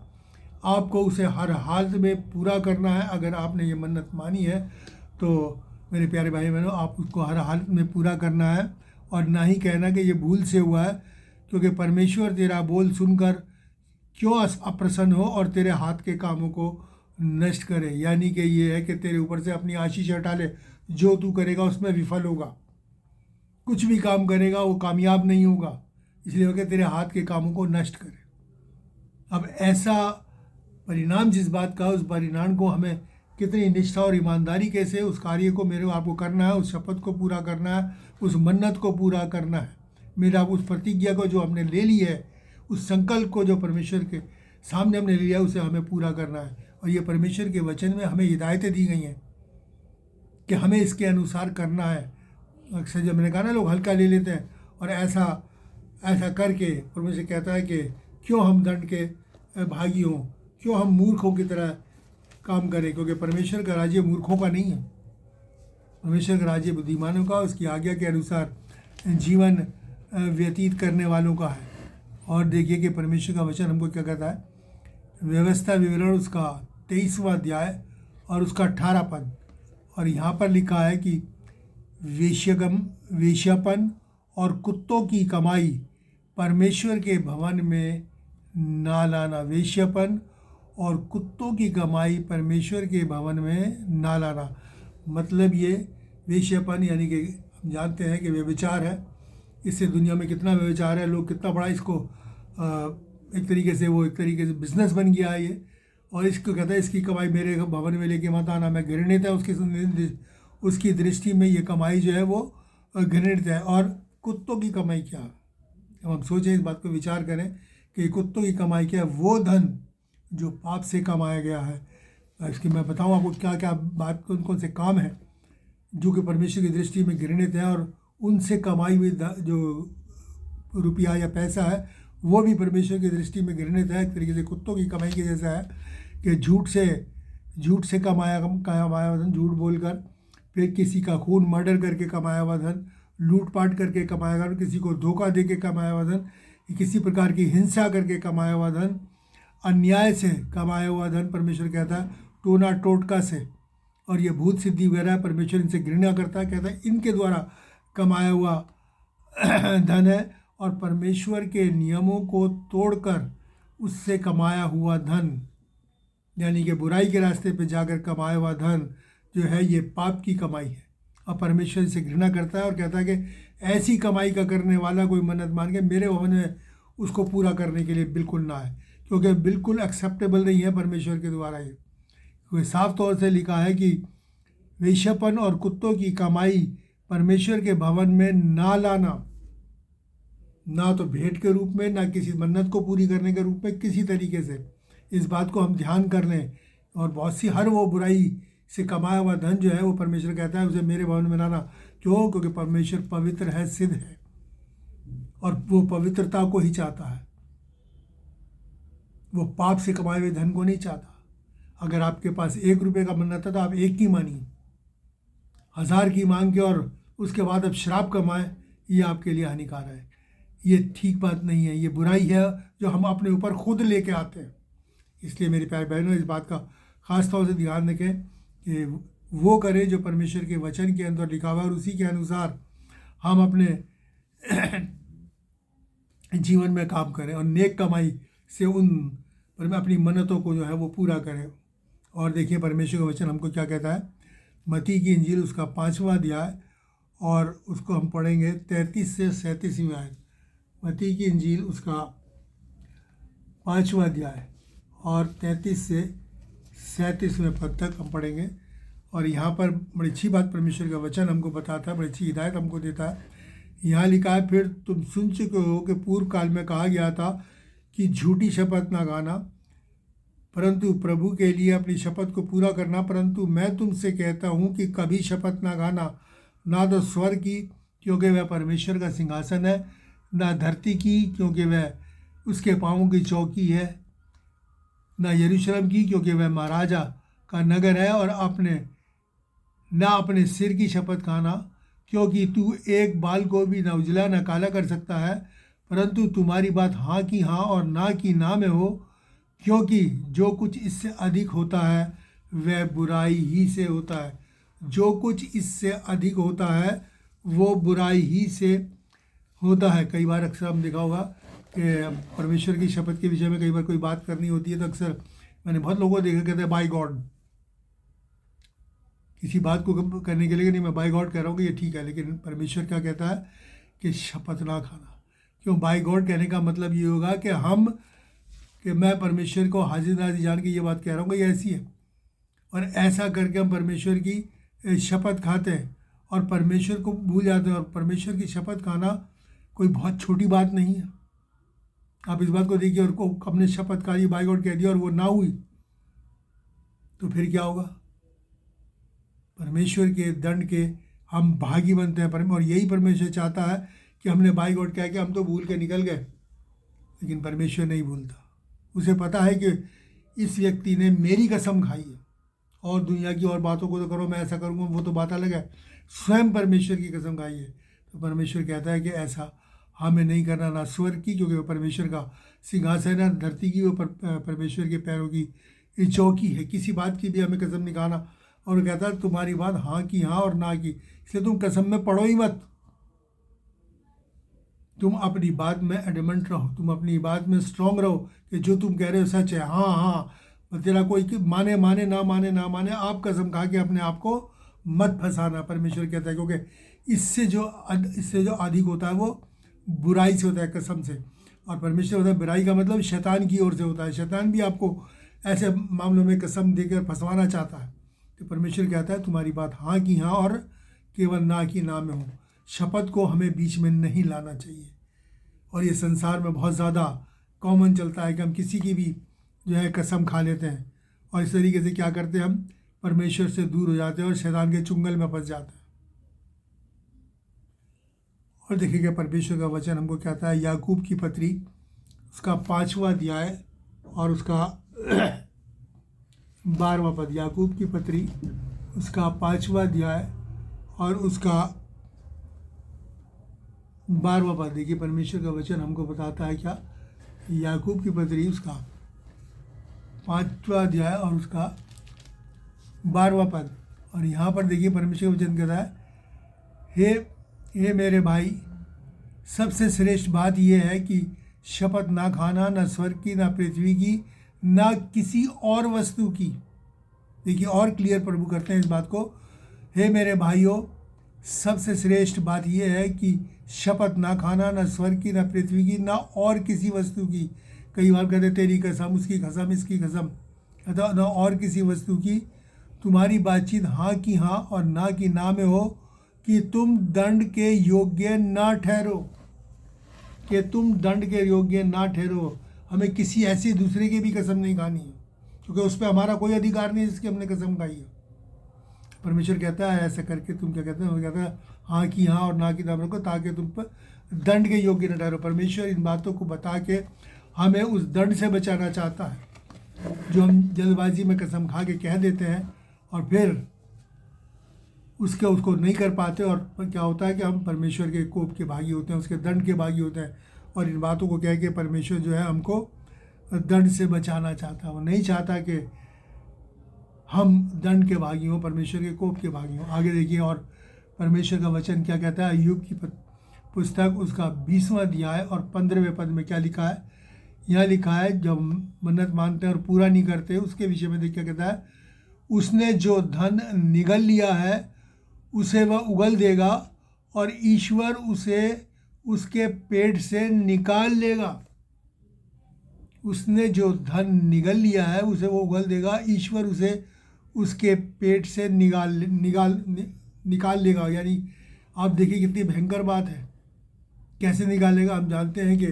आपको उसे हर हालत में पूरा करना है। अगर आपने ये मन्नत मानी है तो मेरे प्यारे भाई बहनों, आप उसको हर हालत में पूरा करना है, और ना ही कहना कि ये भूल से हुआ है, क्योंकि परमेश्वर तेरा बोल सुनकर क्यों अप्रसन्न हो और तेरे हाथ के कामों को नष्ट करे। यानी कि ये है कि तेरे ऊपर से अपनी आशीष हटा ले, जो तू करेगा उसमें विफल होगा, कुछ भी काम करेगा वो कामयाब नहीं होगा, इसलिए कि तेरे हाथ के कामों को नष्ट करे। अब ऐसा परिणाम जिस बात का, उस परिणाम को हमें कितनी निष्ठा और ईमानदारी कैसे उस कार्य को मेरे आपको करना है, उस शपथ को पूरा करना है, उस मन्नत को पूरा करना है, मेरा उस प्रतिज्ञा को जो हमने ले ली है, उस संकल्प को जो परमेश्वर के सामने हमने लिया, उसे हमें पूरा करना है। और ये परमेश्वर के वचन में हमें हिदायतें दी गई हैं कि हमें इसके अनुसार करना है। अक्सर जब मैंने कहा ना, लोग हल्का ले लेते हैं, और ऐसा करके परमेश्वर कहता है कि क्यों हम दंड के भागी हों, क्यों हम मूर्खों की तरह काम करें, क्योंकि परमेश्वर का राज्य मूर्खों का नहीं है। परमेश्वर का राज्य बुद्धिमानों का, उसकी आज्ञा के अनुसार जीवन व्यतीत करने वालों का है। और देखिए कि परमेश्वर का वचन हमको क्या कहता है, व्यवस्था विवरण उसका 23वां अध्याय और उसका 18 पद। और यहाँ पर लिखा है कि वेश्यापन और कुत्तों की कमाई परमेश्वर के भवन में ना लाना। वेश्यापन और कुत्तों की कमाई परमेश्वर के भवन में ना लाना, मतलब ये वेश्यापन यानी कि हम जानते हैं कि व्यभिचार है। इससे दुनिया में कितना व्यभिचार है, लोग कितना बड़ा इसको एक तरीके से बिजनेस बन गया है ये। और इसको कहता है इसकी कमाई मेरे भवन में लेके मत आना, मैं घृणित है उसकी दृष्टि में ये कमाई जो है वो घृणित है। और कुत्तों की कमाई क्या है, अब हम सोचें, इस बात को विचार करें कि कुत्तों की कमाई क्या है। वो धन जो पाप से कमाया गया है, इसकी मैं बताऊँ आपको क्या क्या बात, कौन कौन से काम हैं जो कि परमेश्वर की दृष्टि में घृणित है। और उनसे कमाई हुई जो रुपया या पैसा है वो भी परमेश्वर की दृष्टि में घृणित है। एक तरीके से कुत्तों की कमाई के जैसा है कि झूठ से कमाया हुआ धन, झूठ बोलकर, फिर किसी का खून मर्डर करके कमाया हुआ धन, लूटपाट करके कमाया हुआ धन, किसी को धोखा दे के कमाया हुआ धन, किसी प्रकार की हिंसा करके कमाया हुआ धन, अन्याय से कमाया हुआ धन, परमेश्वर कहता है टोना टोटका से। और ये भूत सिद्धि वगैरह परमेश्वर इनसे घृणा करता है, कहता है इनके द्वारा कमाया हुआ धन है। और परमेश्वर के नियमों को तोड़कर उससे कमाया हुआ धन, यानी कि बुराई के रास्ते पे जाकर कमाया हुआ धन जो है, ये पाप की कमाई है। और परमेश्वर से घृणा करता है और कहता है कि ऐसी कमाई का करने वाला कोई मन्नत मान के मेरे भवन में उसको पूरा करने के लिए बिल्कुल ना है, क्योंकि बिल्कुल एक्सेप्टेबल नहीं है परमेश्वर के द्वारा ये। क्योंकि साफ तौर से लिखा है कि वेश्यापन और कुत्तों की कमाई परमेश्वर के भवन में ना लाना, ना तो भेंट के रूप में, ना किसी मन्नत को पूरी करने के रूप में, किसी तरीके से। इस बात को हम ध्यान कर लें। और बहुत सी हर वो बुराई से कमाया हुआ धन जो है वो परमेश्वर कहता है उसे मेरे भवन में लाना। क्यों? क्योंकि परमेश्वर पवित्र है, सिद्ध है, और वो पवित्रता को ही चाहता है, वो पाप से कमाए हुए धन को नहीं चाहता। अगर आपके पास 1 रुपये का मन्नत है तो आप 1 की मानिए, 1000 की मांग के और उसके बाद अब श्राप कमाएं, ये आपके लिए हानिकारक है। ये ठीक बात नहीं है, ये बुराई है जो हम अपने ऊपर खुद लेके आते हैं। इसलिए मेरे प्यारे बहनों, इस बात का ख़ास तौर से ध्यान रखें कि वो करें जो परमेश्वर के वचन के अंदर लिखा हुआ है, और उसी के अनुसार हम अपने जीवन में काम करें और नेक कमाई से उन पर में अपनी मन्नतों को जो है वो पूरा करें। और देखिए परमेश्वर का वचन हमको क्या कहता है, मत्ती की इंजील उसका 5वां अध्याय, और उसको हम पढ़ेंगे 33 से 37वीं आयत। मत्ती की इंजील उसका 5वां अध्याय और 33 से 37वें पद तक हम पढ़ेंगे। और यहाँ पर बड़ी अच्छी बात परमेश्वर का वचन हमको बताता है, बड़ी अच्छी हिदायत हमको देता है। यहाँ लिखा है, फिर तुम सुन चुके हो कि पूर्व काल में कहा गया था कि झूठी शपथ ना खाना, परंतु प्रभु के लिए अपनी शपथ को पूरा करना। परंतु मैं तुमसे कहता हूँ कि कभी शपथ ना खाना, ना तो स्वर्ग की, क्योंकि वह परमेश्वर का सिंहासन है, ना धरती की, क्योंकि वह उसके पाँवों की चौकी है, ना यरूशलेम की, क्योंकि वह महाराजा का नगर है, और अपने सिर की शपथ खाना, क्योंकि तू एक बाल को भी न उजला न काला कर सकता है। परंतु तुम्हारी बात हाँ की हाँ और ना की ना में हो, क्योंकि जो कुछ इससे अधिक होता है वह बुराई ही से होता है। जो कुछ इससे अधिक होता है वो बुराई ही से होता है। कई बार अक्सर हम देखा होगा कि परमेश्वर की शपथ के विषय में कई बार कोई बात करनी होती है तो अक्सर मैंने बहुत लोगों को देखा, कहते हैं बाय गॉड, किसी बात को करने के लिए नहीं, मैं बाय गॉड कह रहा हूँ कि ये ठीक है, लेकिन परमेश्वर क्या कहता है कि शपथ ना खाना। क्यों बाय गॉड कहने का मतलब ये होगा कि मैं परमेश्वर को हाजिर नाजिर जान के ये बात कह रहा हूँ कि ये ऐसी है, और ऐसा करके हम परमेश्वर की शपथ खाते हैं और परमेश्वर को भूल जाते हैं। और परमेश्वर की शपथ खाना कोई बहुत छोटी बात नहीं है। आप इस बात को देखिए, और को अपने शपथ खाई बाय गॉड कह दिया और वो ना हुई तो फिर क्या होगा? परमेश्वर के दंड के हम भागी बनते हैं। और यही परमेश्वर चाहता है कि हमने बाय गॉड कह के हम तो भूल के निकल गए, लेकिन परमेश्वर नहीं भूलता। उसे पता है कि इस व्यक्ति ने मेरी कसम खाई है, और दुनिया की और बातों को तो करो, मैं ऐसा करूँगा, वो तो बात अलग है। स्वयं परमेश्वर की कसम खाई है, तो परमेश्वर कहता है कि ऐसा हमें नहीं करना, ना स्वर्ग की, क्योंकि वो परमेश्वर का सिंहासन है, ना धरती की, वो परमेश्वर के पैरों की चौकी है। किसी बात की भी हमें कसम नहीं खाना। और कहता है तुम्हारी बात हाँ की हाँ और ना की, इसलिए तुम कसम में पढ़ो ही मत। तुम अपनी बात में एडमेंट रहो, तुम अपनी बात में स्ट्रांग रहो कि जो तुम कह रहे हो सच है। हाँ हाँ, तेरा कोई माने माने ना माने ना माने, आप कसम खा के अपने आप को मत फंसाना, परमेश्वर कहता है, क्योंकि इससे जो अधिक होता है वो बुराई से होता है, कसम से। और परमेश्वर होता है, बुराई का मतलब शैतान की ओर से होता है। शैतान भी आपको ऐसे मामलों में कसम देकर फंसवाना चाहता है। तो परमेश्वर कहता है तुम्हारी बात हाँ की हाँ और केवल ना की ना में हो। शपथ को हमें बीच में नहीं लाना चाहिए। और ये संसार में बहुत ज़्यादा कॉमन चलता है कि हम किसी की भी जो है कसम खा लेते हैं, और इस तरीके से क्या करते हैं, हम परमेश्वर से दूर हो जाते हैं और शैतान के चुंगल में फंस जाते हैं। और देखिएगा परमेश्वर का वचन हमको कहता है, याकूब की पत्री उसका 5वां अध्याय और उसका 12वां पद। याकूब की पत्री उसका 5वां अध्याय और उसका 12वां पद। देखिए परमेश्वर का वचन हमको बताता है क्या, याकूब की पत्री उसका 5वां अध्याय और उसका 12वां पद। और यहाँ पर देखिए परमेश्वर का वचन कहता है, हे मेरे भाई, सबसे श्रेष्ठ बात यह है कि शपथ ना खाना, ना स्वर्ग की, ना पृथ्वी की, ना किसी और वस्तु की। देखिए और क्लियर प्रभु करते हैं इस बात को, हे मेरे भाइयों, सबसे श्रेष्ठ बात यह है कि शपथ ना खाना, ना स्वर्ग की, ना पृथ्वी की, ना और किसी वस्तु की। कई बार कहते तेरी कसम, उसकी कसम, इसकी कसम, कहता ना और किसी वस्तु की। तुम्हारी बातचीत हाँ की हाँ और ना की ना में हो, कि तुम दंड के योग्य ना ठहरो, कि तुम दंड के योग्य ना ठहरो। हमें किसी ऐसे दूसरे की भी कसम नहीं खानी है, क्योंकि उस पर हमारा कोई अधिकार नहीं है जिसकी हमने कसम खाई है। परमेश्वर कहता है ऐसा करके तुम क्या कहते हैं, वो कहता है हाँ की हाँ और ना की ना रखो, ताकि तुम पर दंड के योग्य न ठहरो। परमेश्वर इन बातों को बता के हमें उस दंड से बचाना चाहता है। जो हम जल्दबाजी में कसम खा के कह देते हैं और फिर उसको नहीं कर पाते, और क्या होता है कि हम परमेश्वर के कोप के भागी होते हैं, उसके दंड के भागी होते हैं। और इन बातों को कह के परमेश्वर जो है हमको दंड से बचाना चाहता है। वो नहीं चाहता कि हम दंड के भागी हों, परमेश्वर के कोप के भागी हों। आगे देखिए और परमेश्वर का वचन क्या कहता है। अय्यूब की पुस्तक उसका 20वां अध्याय और 15वें पद में क्या लिखा है। यहाँ लिखा है, जब मन्नत मानते हैं और पूरा नहीं करते, उसके विषय में देखिए क्या कहता है। उसने जो धन निगल लिया है उसे वह उगल देगा और ईश्वर उसे उसके पेट से निकाल लेगा। उसने जो धन निगल लिया है उसे वो उगल देगा, ईश्वर उसे उसके पेट से निकाल लेगा। यानी आप देखिए कितनी भयंकर बात है। कैसे निकालेगा। हम जानते हैं कि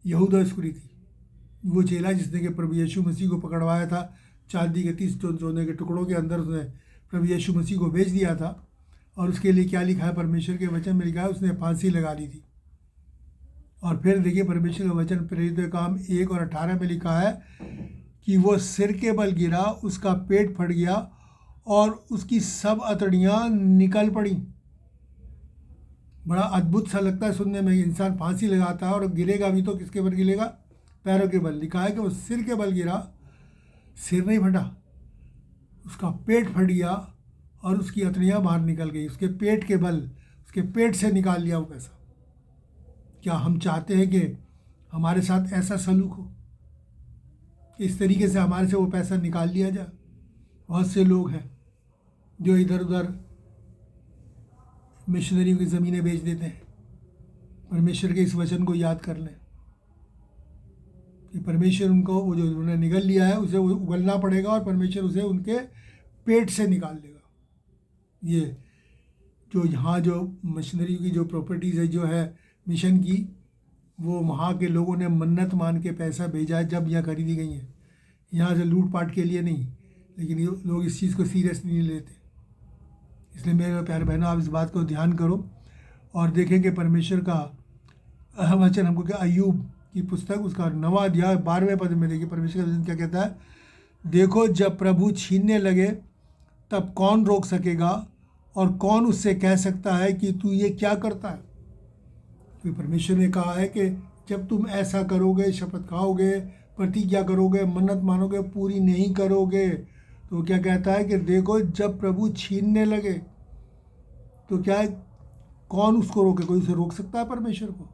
यहूदा इस्करियोती, वो चेला जिसने कि प्रभु यीशु मसीह को पकड़वाया था, चांदी के 30 सोने के टुकड़ों के अंदर उसने प्रभु यीशु मसीह को बेच दिया था। और उसके लिए क्या लिखा है परमेश्वर के वचन में लिखा है, उसने फांसी लगा ली थी। और फिर देखिए परमेश्वर का वचन प्रेरित काम 1 और 18 में लिखा है कि वो सिर के बल गिरा, उसका पेट फट गया और उसकी सब अतड़ियाँ निकल पड़ी। बड़ा अद्भुत सा लगता है सुनने में। इंसान फांसी लगाता है और गिरेगा भी तो किसके बल गिरेगा, पैरों के बल। लिखा है कि वो सिर के बल गिरा, सिर नहीं फटा, उसका पेट फट गया और उसकी अतड़ियाँ बाहर निकल गई। उसके पेट के बल, उसके पेट से निकाल लिया वो पैसा। क्या हम चाहते हैं कि हमारे साथ ऐसा सलूक हो, इस तरीके से हमारे से वो पैसा निकाल लिया जाए। बहुत से लोग हैं जो इधर उधर मिशनरियों की ज़मीनें बेच देते हैं। परमेश्वर के इस वचन को याद कर लें कि परमेश्वर उनको वो जो उन्होंने निगल लिया है उसे उगलना पड़ेगा और परमेश्वर उसे उनके पेट से निकाल देगा। ये जो यहाँ जो मिशनरी की जो प्रॉपर्टीज़ है, जो है मिशन की, वो वहाँ के लोगों ने मन्नत मान के पैसा भेजा है जब यह खरीदी गई है। यहाँ से लूट पाट के लिए नहीं, लेकिन ये लोग इस चीज़ को सीरियस नहीं लेते। इसलिए मेरे प्यारे बहनों, आप इस बात को ध्यान करो और देखेंगे परमेश्वर का वचन हमको क्या। अय्यूब की पुस्तक उसका 9वां अध्याय 12वें पद में देखिए परमेश्वर का वचन क्या कहता है। देखो, जब प्रभु छीनने लगे तब कौन रोक सकेगा, और कौन उससे कह सकता है कि तू ये क्या करता है। तो परमेश्वर ने कहा है कि जब तुम ऐसा करोगे, शपथ खाओगे, प्रतिज्ञा करोगे, मन्नत मानोगे, पूरी नहीं करोगे, तो क्या कहता है कि देखो जब प्रभु छीनने लगे तो क्या है, कौन उसको रोके। कोई उसे रोक सकता है परमेश्वर को?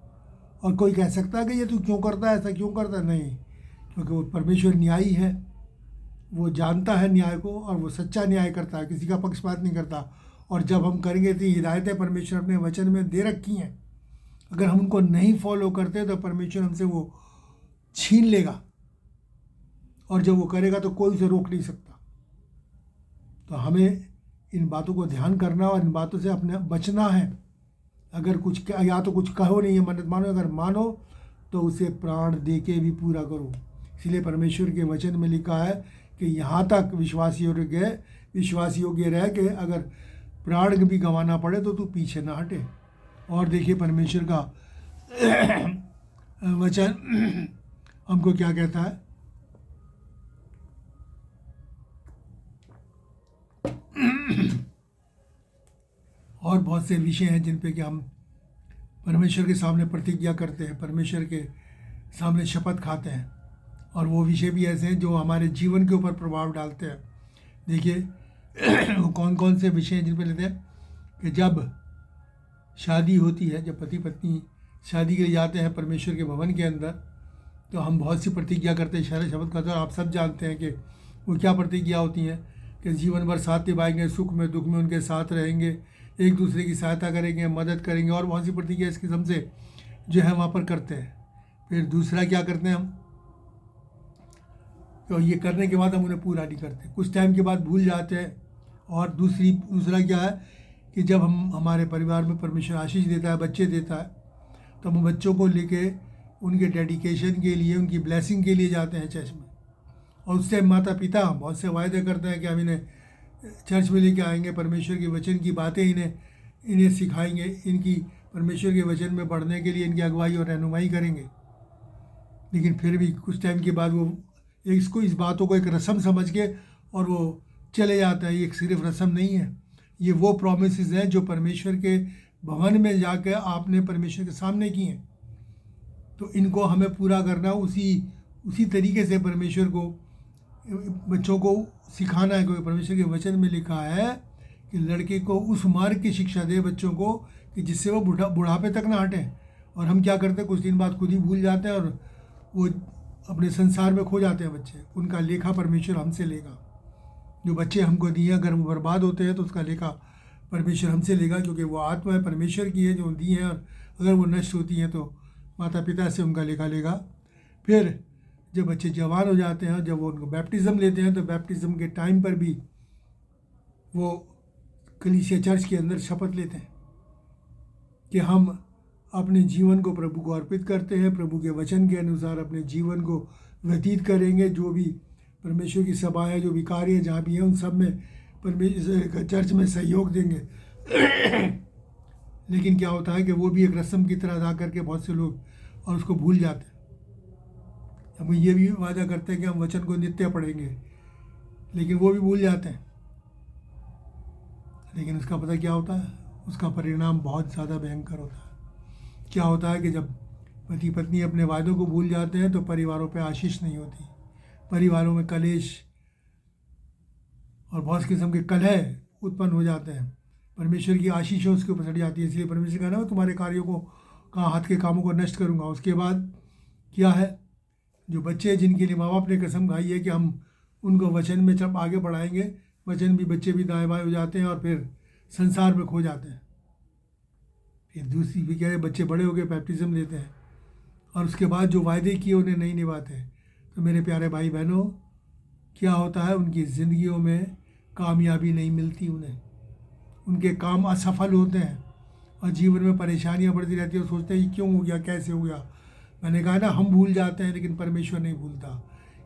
और कोई कह सकता है कि ये तू क्यों करता है, ऐसा क्यों करता है? नहीं, क्योंकि वो परमेश्वर न्यायी है, वो जानता है न्याय को और वो सच्चा न्याय करता है, किसी का पक्षपात नहीं करता। और जब हम करेंगे तो हिदायतें परमेश्वर अपने वचन में दे रखी हैं, अगर हम उनको नहीं फॉलो करते तो परमेश्वर हमसे वो छीन लेगा, और जब वो करेगा तो कोई उसे रोक नहीं सकता। तो हमें इन बातों को ध्यान करना और इन बातों से अपने बचना है। अगर कुछ या तो कुछ कहो नहीं है, मन्नत मानो, अगर मानो तो उसे प्राण दे के भी पूरा करो। इसलिए परमेश्वर के वचन में लिखा है कि यहाँ तक विश्वास योग्य रह के अगर प्राण भी गंवाना पड़े तो तू पीछे ना हटे। और देखिए परमेश्वर का वचन हमको क्या कहता है। और बहुत से विषय हैं जिन पे कि हम परमेश्वर के सामने प्रतिज्ञा करते हैं, परमेश्वर के सामने शपथ खाते हैं, और वो विषय भी ऐसे हैं जो हमारे जीवन के ऊपर प्रभाव डालते हैं। देखिए वो कौन कौन से विषय हैं जिन पे लेते हैं कि जब शादी होती है, जब पति पत्नी शादी के लिए जाते हैं परमेश्वर के भवन के अंदर, तो हम बहुत सी प्रतिज्ञा करते हैं, शपथ खाते हैं। आप सब जानते हैं कि वो क्या प्रतिज्ञा होती हैं कि जीवन भर साथ निभाएंगे, सुख में दुख में उनके साथ रहेंगे, एक दूसरे की सहायता करेंगे, मदद करेंगे, और बहुत सी प्रतिज्ञा इस किस्म से जो है वहाँ पर करते हैं। फिर दूसरा क्या करते हैं हम, तो ये करने के बाद हम उन्हें पूरा नहीं करते, कुछ टाइम के बाद भूल जाते हैं। और दूसरा क्या है कि जब हमारे परिवार में परमेश्वर आशीष देता है, बच्चे देता है, तो हम बच्चों को लेके उनके डेडिकेशन के लिए, उनकी ब्लेसिंग के लिए जाते हैं चर्च में। और उससे माता पिता बहुत से वायदे करते हैं कि हम इन्हें चर्च में लेके आएंगे, परमेश्वर के वचन की बातें इन्हें सिखाएंगे, इनकी परमेश्वर के वचन में बढ़ने के लिए इनकी अगुवाई और रहनुमाई करेंगे। लेकिन फिर भी कुछ टाइम के बाद वो इसको इस बातों को एक रस्म समझ के और वो चले जाता है। ये सिर्फ रस्म नहीं है, ये वो प्रॉमिसेस हैं जो परमेश्वर के भवन में जाकर आपने परमेश्वर के सामने की हैं। तो इनको हमें पूरा करना, उसी तरीके से परमेश्वर को बच्चों को सिखाना है। क्योंकि परमेश्वर के वचन में लिखा है कि लड़के को उस मार्ग की शिक्षा दे बच्चों को कि जिससे वो बुढ़ापे तक ना हटें। और हम क्या करते हैं, कुछ दिन बाद खुद ही भूल जाते हैं और वो अपने संसार में खो जाते हैं बच्चे। उनका लेखा परमेश्वर हमसे लेगा। जो बच्चे हमको दिए, अगर वो बर्बाद होते हैं तो उसका लेखा परमेश्वर हमसे लेगा, क्योंकि वो आत्मा है परमेश्वर की है जो दी है। और अगर वो नष्ट होती हैं तो माता पिता से उनका लेखा लेगा। फिर जब बच्चे जवान हो जाते हैं, जब वो उनको बैप्टिज़म लेते हैं, तो बैप्टिज़म के टाइम पर भी वो कलीसिया चर्च के अंदर शपथ लेते हैं कि हम अपने जीवन को प्रभु को अर्पित करते हैं, प्रभु के वचन के अनुसार अपने जीवन को व्यतीत करेंगे। जो भी परमेश्वर की सभा है, जो भी कार्य जहाँ भी है, उन सब में परमेश्वर चर्च में सहयोग देंगे। लेकिन क्या होता है कि वो भी एक रस्म की तरह अदा करके बहुत से लोग और उसको भूल जाते हैं। हम ये भी वादा करते हैं कि हम वचन को नित्य पढ़ेंगे, लेकिन वो भी भूल जाते हैं। लेकिन उसका पता क्या होता है, उसका परिणाम बहुत ज़्यादा भयंकर होता है। क्या होता है कि जब पति पत्नी अपने वादों को भूल जाते हैं तो परिवारों पे आशीष नहीं होती, परिवारों में कलेश और बहुत किस्म के कलह उत्पन्न हो जाते हैं। परमेश्वर की आशीषों उसके ऊपर चढ़ जाती है। इसलिए परमेश्वर कहना मैं तुम्हारे कार्यों को हाथ के कामों को नष्ट करूँगा। उसके बाद क्या है, जो बच्चे जिनके लिए माँ बाप ने कसम खाई है कि हम उनको वचन में जब आगे बढ़ाएंगे, वचन भी बच्चे भी दाएँ बाएँ हो जाते हैं और फिर संसार में खो जाते हैं। फिर दूसरी भी क्या है, बच्चे बड़े होकर बैप्टिज़म लेते हैं और उसके बाद जो वायदे किए उन्हें नहीं निभाते। तो मेरे प्यारे भाई बहनों, क्या होता है, उनकी ज़िंदगियों में कामयाबी नहीं मिलती, उनके काम असफल होते हैं और जीवन में परेशानियां बढ़ती रहती है और सोचते हैं क्यों हो गया, कैसे हो गया। मैंने कहा ना, हम भूल जाते हैं लेकिन परमेश्वर नहीं भूलता।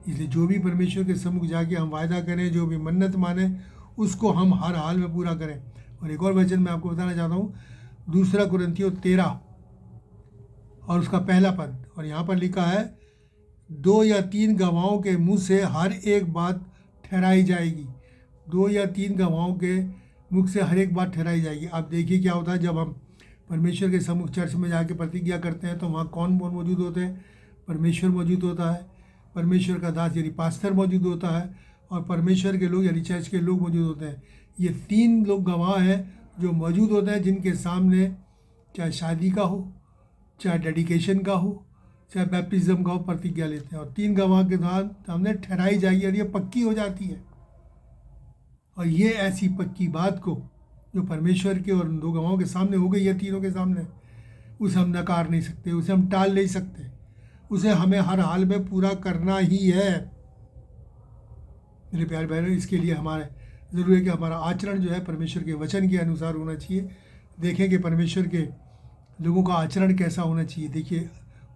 इसलिए जो भी परमेश्वर के सम्मुख जाके हम वायदा करें, जो भी मन्नत माने, उसको हम हर हाल में पूरा करें। और एक और वचन मैं आपको बताना चाहता हूँ, 2 कुरिन्थियों 13 और उसका पहला पद, और यहाँ पर लिखा है 2 या 3 गवाहों के मुँह से हर एक बात ठहराई जाएगी। 2 या 3 गवाहों के मुख से हर एक बात ठहराई जाएगी। आप देखिए क्या होता है, जब हम परमेश्वर के सम्मुख चर्च में जाके प्रतिज्ञा करते हैं तो वहाँ कौन कौन मौजूद होते हैं, परमेश्वर मौजूद होता है, परमेश्वर का दास यानी पास्टर मौजूद होता है, और परमेश्वर के लोग यानी चर्च के लोग मौजूद होते हैं। ये 3 लोग गवाह हैं जो मौजूद होते हैं, जिनके सामने चाहे शादी का हो, चाहे डेडिकेशन का हो, चाहे बैप्टिज्म का हो, प्रतिज्ञा लेते हैं। और 3 गवाह के सामने ठहराई जाएगी और ये पक्की हो जाती है। और ये ऐसी पक्की बात को जो परमेश्वर के और 2 गवाहों के सामने हो गई है, तीनों के सामने, उसे हम नकार नहीं सकते, उसे हम टाल नहीं सकते, उसे हमें हर हाल में पूरा करना ही है। मेरे प्यारे बहनों, इसके लिए हमारे ज़रूरी है कि हमारा आचरण जो है परमेश्वर के वचन के अनुसार होना चाहिए। देखें कि परमेश्वर के लोगों का आचरण कैसा होना चाहिए। देखिए,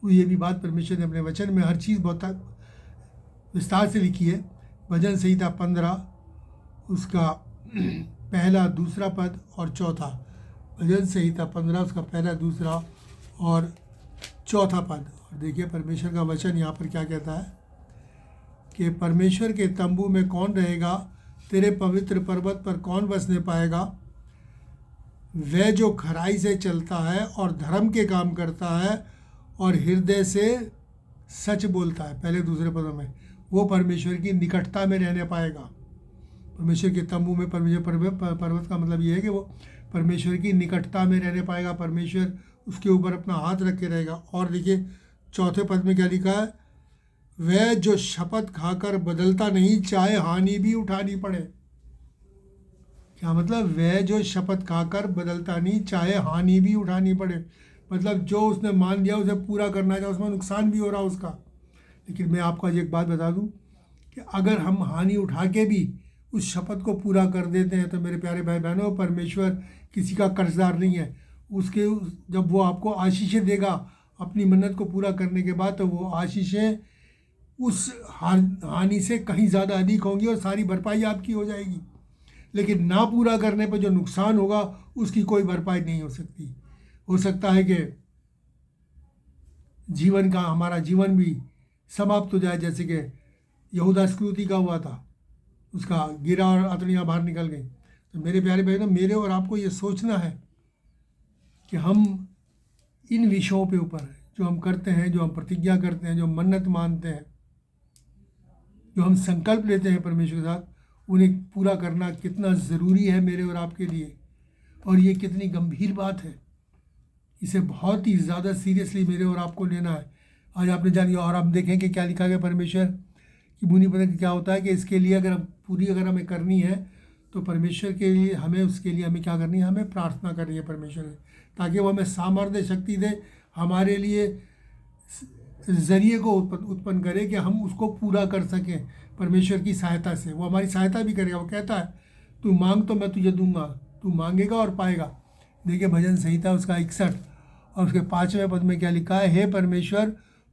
ये भी बात परमेश्वर ने अपने वचन में हर चीज़ बहुत विस्तार से लिखी है। भजन संहिता 15 उसका पहला, दूसरा पद और चौथा। भजन संहिता 15 उसका पहला, दूसरा और चौथा पद। और देखिए परमेश्वर का वचन यहाँ पर क्या कहता है कि परमेश्वर के तंबू में कौन रहेगा, तेरे पवित्र पर्वत पर कौन बसने पाएगा। वह जो खराई से चलता है और धर्म के काम करता है और हृदय से सच बोलता है, पहले दूसरे पदों में, वो परमेश्वर की निकटता में रहने पाएगा। परमेश्वर के तंबू में, परमेश्वर पर्वत का मतलब ये है कि वो परमेश्वर की निकटता में रहने पाएगा, परमेश्वर उसके ऊपर अपना हाथ रख के रहेगा। और देखिए चौथे पद में क्या लिखा है, वह जो शपथ खाकर बदलता नहीं, चाहे हानि भी उठानी पड़े। क्या मतलब, वह जो शपथ खाकर बदलता नहीं, चाहे हानि भी उठानी पड़े। मतलब जो उसने मान लिया उसे पूरा करना चाहिए, उसमें नुकसान भी हो रहा उसका। लेकिन मैं आपको आज एक बात बता दूं कि अगर हम हानि उठा के भी उस शपथ को पूरा कर देते हैं तो मेरे प्यारे भाई बहनों, परमेश्वर किसी का कर्जदार नहीं है। उसके जब वो आपको आशीषें देगा अपनी मन्नत को पूरा करने के बाद, तो वो आशीषें उस हानि से कहीं ज़्यादा अधिक होंगी और सारी भरपाई आपकी हो जाएगी। लेकिन ना पूरा करने पर जो नुकसान होगा उसकी कोई भरपाई नहीं हो सकती। हो सकता है कि हमारा जीवन भी समाप्त हो जाए, जैसे कि यहूदा इस्करियोती का हुआ था, उसका गिरा और अतड़ियाँ बाहर निकल गई। तो मेरे प्यारे भाई, मेरे और आपको ये सोचना है कि हम इन विषयों पे ऊपर जो हम करते हैं, जो हम प्रतिज्ञा करते हैं, जो मन्नत मानते हैं, जो हम संकल्प लेते हैं परमेश्वर के साथ, उन्हें पूरा करना कितना ज़रूरी है मेरे और आपके लिए, और ये कितनी गंभीर बात है। इसे बहुत ही ज़्यादा सीरियसली मेरे और आपको लेना है। आज आपने जान लिया, और आप देखें कि क्या लिखा गया परमेश्वर की मुनि पर, क्या होता है कि इसके लिए अगर हमें करनी है तो परमेश्वर के लिए हमें, उसके लिए हमें क्या करनी है, हमें प्रार्थना करनी है परमेश्वर से, ताकि वो हमें सामर्थ्य शक्ति दे, हमारे लिए ज़रिए को उत्पन्न करे कि हम उसको पूरा कर सकें परमेश्वर की सहायता से। वो हमारी सहायता भी करेगा। वो कहता है तू मांग तो मैं तुझे दूंगा, तू मांगेगा और पाएगा। देखिए भजन संहिता उसका 61 और उसके 5वें पद में क्या लिखा है, हे परमेश्वर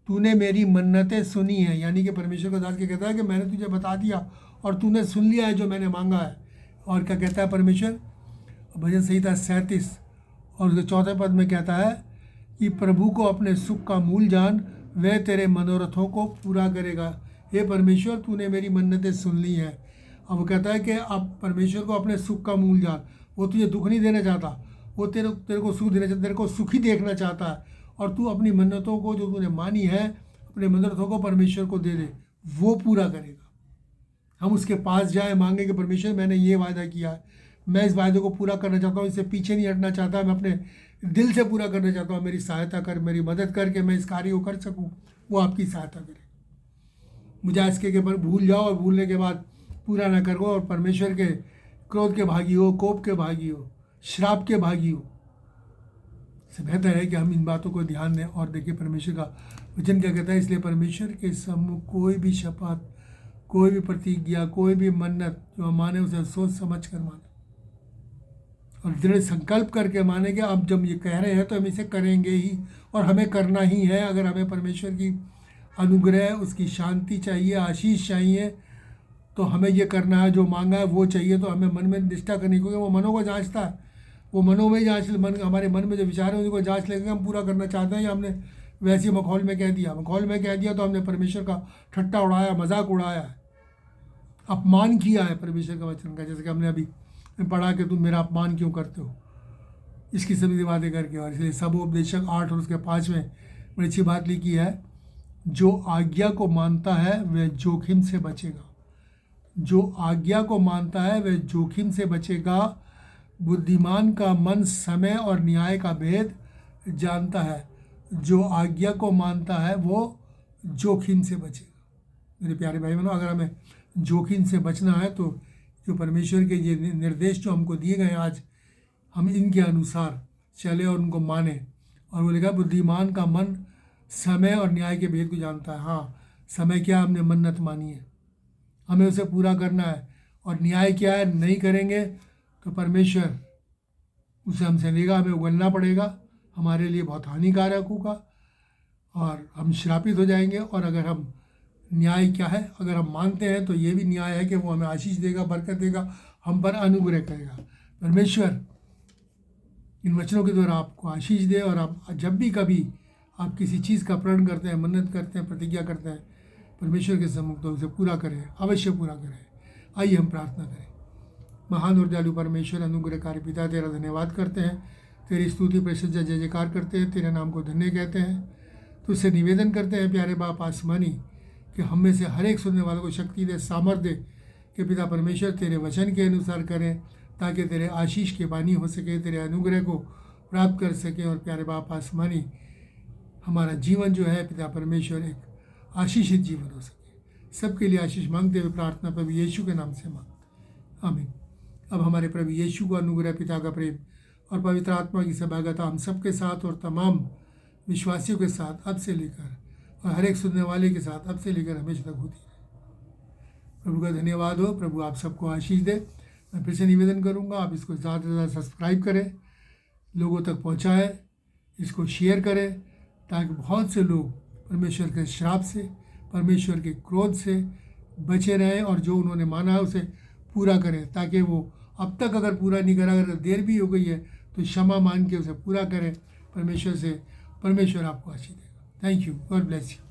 तूने मेरी मन्नतें सुनी हैं। यानी कि परमेश्वर को दास के कहता है कि मैंने तुझे बता दिया और तूने सुन लिया है जो मैंने मांगा है। और क्या कहता है परमेश्वर, भजन संहिता 37 और उसके 4वें पद में कहता है कि प्रभु को अपने सुख का मूल जान, वह तेरे मनोरथों को पूरा करेगा। हे परमेश्वर तूने मेरी मन्नतें सुन ली हैं। अब वो कहता है कि अब परमेश्वर को अपने सुख का मूल जान, वो तुझे दुख नहीं देना चाहता, वो तेरे को सुख देना चाहता, तेरे को सुखी देखना चाहता है। और तू अपनी मन्नतों को जो तूने मानी है, अपने मनोरथों को परमेश्वर को दे दे, वो पूरा करेगा। हम उसके पास जाए, मांगे कि परमेश्वर मैंने ये वायदा किया है, मैं इस वायदे को पूरा करना चाहता हूँ, इससे पीछे नहीं हटना चाहता, मैं अपने दिल से पूरा करना चाहता हूँ, मेरी सहायता कर, मेरी मदद करके मैं इस कार्य को कर सकूँ। वो आपकी सहायता करे। मुझे इसके ऊपर भूल जाओ और भूलने के बाद पूरा ना करो और परमेश्वर के क्रोध के भागी हो, कोप के भागी हो, श्राप के भागी हो। इससे बेहतर है कि हम इन बातों को ध्यान दें। और देखिए परमेश्वर का वचन क्या कहता है, इसलिए परमेश्वर के सम्मुख कोई भी शपथ, कोई भी प्रतिज्ञा, कोई भी मन्नत जो हम माने उसे सोच समझ कर माने और दृढ़ संकल्प करके माने कि अब जब ये कह रहे हैं तो हम इसे करेंगे ही, और हमें करना ही है। अगर हमें परमेश्वर की अनुग्रह, उसकी शांति चाहिए, आशीष चाहिए, तो हमें ये करना है, जो मांगा है वो चाहिए, तो हमें मन में निष्ठा करनी, क्योंकि वो मनों को जांचता है। वो मनों में ही जांच, हमारे मन में जो विचार है उनको जांच लेंगे हम पूरा करना चाहते हैं या हमने वैसे मखौल में कह दिया। मखौल में कह दिया तो हमने परमेश्वर का ठट्टा उड़ाया, मजाक उड़ाया है, अपमान किया है परमेश्वर का वचन का। जैसे कि हमने अभी पढ़ा कि तुम मेरा अपमान क्यों करते हो, इसकी सभी बातें करके। और इसलिए सबोपदेशक 8 और उसके 5 में बड़ी अच्छी बात लिखी है, जो आज्ञा को मानता है वह जोखिम से बचेगा। जो आज्ञा को मानता है वह जोखिम से बचेगा। बुद्धिमान का मन समय और न्याय का भेद जानता है। जो आज्ञा को मानता है वो जोखिम से बचेगा। मेरे प्यारे भाई बहनों, अगर हमें जोखिम से बचना है तो जो परमेश्वर के ये निर्देश जो हमको दिए गए आज, हम इनके अनुसार चले और उनको माने। और वो लिखा, बुद्धिमान का मन समय और न्याय के भेद को जानता है। हाँ, समय क्या, हमने मन्नत मानी है, हमें उसे पूरा करना है। और न्याय क्या है, नहीं करेंगे तो परमेश्वर उसे हमसे लेगा, हमें उगलना पड़ेगा, हमारे लिए बहुत हानिकारक होगा और हम श्रापित हो जाएंगे। और अगर हम न्याय क्या है, अगर हम मानते हैं तो ये भी न्याय है कि वो हमें आशीष देगा, बरकत देगा, हम पर अनुग्रह करेगा। परमेश्वर इन वचनों के द्वारा आपको आशीष दे। और आप जब भी कभी आप किसी चीज़ का प्रण करते हैं, मन्नत करते हैं, प्रतिज्ञा करते हैं परमेश्वर के सम्मुख, तो उसे पूरा करें, अवश्य पूरा करें। आइए हम प्रार्थना करें। महान और दयालु परमेश्वर, अनुग्रहकारी पिता, तेरा धन्यवाद करते हैं, तेरी स्तुति प्रशंसा जय जयकार करते हैं, तेरे नाम को धन्य कहते हैं। तुझसे निवेदन करते हैं प्यारे बाप आसमानी कि हम में से हर एक सुनने वालों को शक्ति दे, सामर्थ्य दे कि पिता परमेश्वर तेरे वचन के अनुसार करें, ताकि तेरे आशीष के बानी हो सके, तेरे अनुग्रह को प्राप्त कर सकें। और प्यारे बाप आसमानी, हमारा जीवन जो है पिता परमेश्वर एक आशीषित जीवन हो सके। सबके लिए आशीष मांगते हुए प्रार्थना प्रभु यीशु के नाम से मांग, आमीन। अब हमारे प्रभु यीशु का अनुग्रह, पिता का प्रेम और पवित्र आत्मा की सहभागिता हम सबके साथ और तमाम विश्वासियों के साथ अब से लेकर और हर एक सुनने वाले के साथ अब से लेकर हमेशा तक होती है। प्रभु का धन्यवाद हो। प्रभु आप सबको आशीष दे। मैं फिर से निवेदन करूंगा, आप इसको ज़्यादा से ज़्यादा सब्सक्राइब करें, लोगों तक पहुंचाएं, इसको शेयर करें, ताकि बहुत से लोग परमेश्वर के श्राप से, परमेश्वर के क्रोध से बचे रहें और जो उन्होंने माना है उसे पूरा करें, ताकि वो अब तक अगर पूरा नहीं करा, अगर देर भी हो गई है तो क्षमा मांग के उसे पूरा करें परमेश्वर से। परमेश्वर आपको आशीष देगा। Thank you, God bless you.